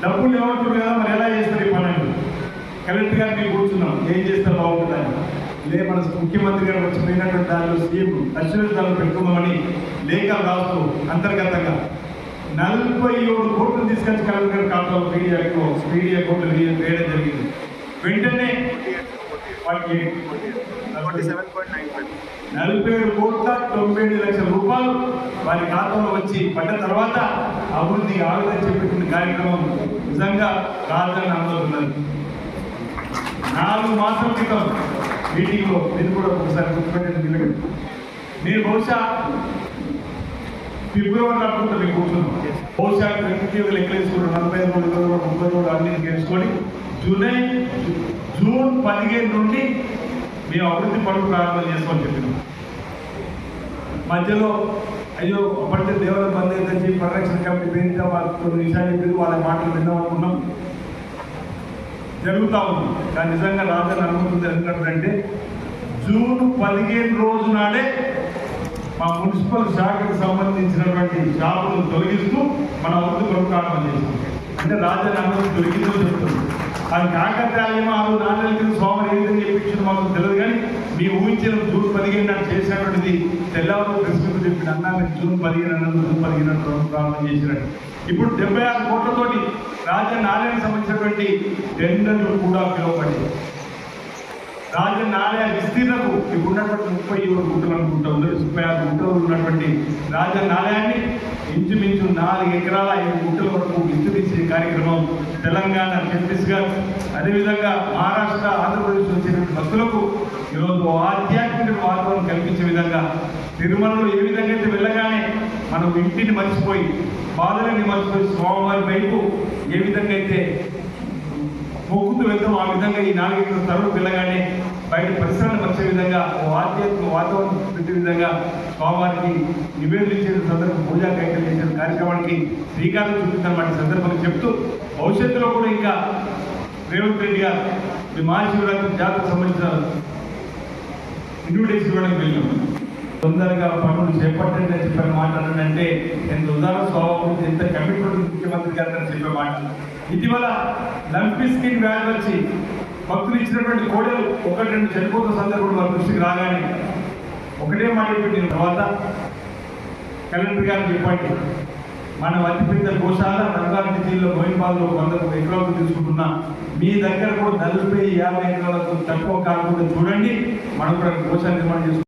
డబ్బులు ఏమంటారు కదా, మరి ఎలా చేస్తారు ఈ పని? కలెక్టర్ గారు మీకు కూర్చున్నాం, ఏం చేస్తే బాగుంటుందని. మన ముఖ్యమంత్రి గారు వచ్చిపోయినటువంటి దానిలో సీఎం అశ్వత్ దానిలో పెట్టుకుందామని లేఖలు రాస్తూ అంతర్గతంగా 47 కోట్లు తీసుకొచ్చి కలెక్టర్ గారి ఖాతాలో పీడీ అకౌంట్లు వేయడం జరిగింది. వెంటనే 47,90,00,000 రూపాయలు వారి ఖాతాలో వచ్చి పడ్డ తర్వాత అభివృద్ధి ఆగదని చెప్పిన కార్యక్రమం నిజంగా రాజధాని అనుమతున్నది. 4 మాసాల క్రితం మీటింగ్లో నేను కూడా ఒకసారి గుర్తుపెట్టిన నేను బహుశా ఫిబ్రవరి అనుకుంటా మీకు కూర్చున్నాం. బహుశా లెక్కలేసుకుని 45 రోజులు 30 రోజులు అన్ని తెలుసుకొని జూన్ 15 నుండి మేము అభివృద్ధి పనులు ప్రారంభం చేసుకోమని చెప్పినాం. మధ్యలో అయ్యో అప్పటికే దేవాలయ బంద్ అయిందని చెప్పి పరిరక్షణ కమిటీ పేరుగా వాళ్ళకి కొన్ని విషయాలు చెప్పి వాళ్ళ మాటలు విన్నామనుకున్నాం. జరుగుతూ ఉంది. కానీ నిజంగా రాజధాని అనుమతి ఎందుకంటే జూన్ 15 రోజు నాడే మా మున్సిపల్ శాఖకు సంబంధించినటువంటి షాపులను తొలగిస్తూ మన అభివృద్ధి పనులు ప్రారంభం చేస్తాం. అంటే రాజధాని అనుమతి దొరికిందో చెప్తుంది. అది కాకతాళీయమో 6 నాలుగు కింద సోమవారం ఏదని చెప్పించింది మాకు తెలియదు. కానీ మీ ఊహించిన జూన్ 15 నాడు చేసినటువంటిది తెల్లవారు ప్రెస్ మీట్ చెప్పిన అన్నా మీరు జూన్ 15 అన్నది జూన్ 15 ప్రారంభం చేసినట్టు. ఇప్పుడు 76 కోట్లతోటి రాజధాని ఆలయానికి సంబంధించినటువంటి టెండర్లు కూడా పిలువబడి రాజధాని ఆలయ విస్తీర్ణకు ఇప్పుడు ఉన్నటువంటి 37 గుంటలు అనుకుంటా 36 గుంటలు ఉన్నటువంటి రాజధాని ఆలయాన్ని ఇంచుమించు 4 ఎకరాల 5 గుంటల వరకు విస్తరించే కార్యక్రమం తెలంగాణ ఛత్తీస్గఢ్ అదేవిధంగా మహారాష్ట్ర ఆంధ్రప్రదేశ్ వచ్చేటువంటి భక్తులకు ఈరోజు ఆధ్యాత్మిక వాతావరణం కల్పించే విధంగా తిరుమలలో ఏ విధంగా అయితే వెళ్ళగానే మనం ఇంటిని మర్చిపోయి బాధలన్నీ మర్చిపోయి స్వామివారి వైపు ఏ విధంగా అయితే మొక్కుతూ వెళ్తాం ఆ విధంగా ఈ 4 ఎకరాల తరుణం వెళ్ళగానే బయట పరిసరాలను వచ్చే విధంగా ఆధ్యాత్మిక వాతావరణం పెట్టే విధంగా స్వామివారికి నివేదించే సందర్భం పూజా కైకర్యం చేసే కార్యక్రమానికి శ్రీకారం చుట్టిందన్నమాట సందర్భంగా చెప్తూ భవిష్యత్తులో కూడా ఇంకా రేవంత్ రెడ్డి గారు మీ మహాశివరాత్రి జాతరకు సంబంధించిన ఇన్విటేషన్ ఇవ్వడానికి వెళ్ళాం. తొందరగా పనులు చేపట్టండి అని చెప్పిన మాట అంటే ఎంత ఉదాహరణ స్వభావం ఎంత కమిట్మెంట్ ముఖ్యమంత్రి గారు అని చెప్పే మాట. ఇటీవల లంపీ స్కిన్ వ్యాధి వచ్చి భక్తులు ఇచ్చినటువంటి కోడలు 1-2 చనిపోతున్న సందర్భంలో వారి దృష్టికి రాగానే ఒకటే మాట చెప్పిన తర్వాత కలెక్టర్ గారు చెప్పండి మన అతిపెద్ద గోశాల రంగారెడ్డి జిల్లాలో మోయిన్బాద్లో 100 ఎకరాలకు తీసుకుంటున్నా మీ దగ్గర కూడా 40-50 ఎకరాలకు తక్కువ కాకుండా చూడండి మనం కూడా గోశాల నిర్మాణం చేసుకుంటాం.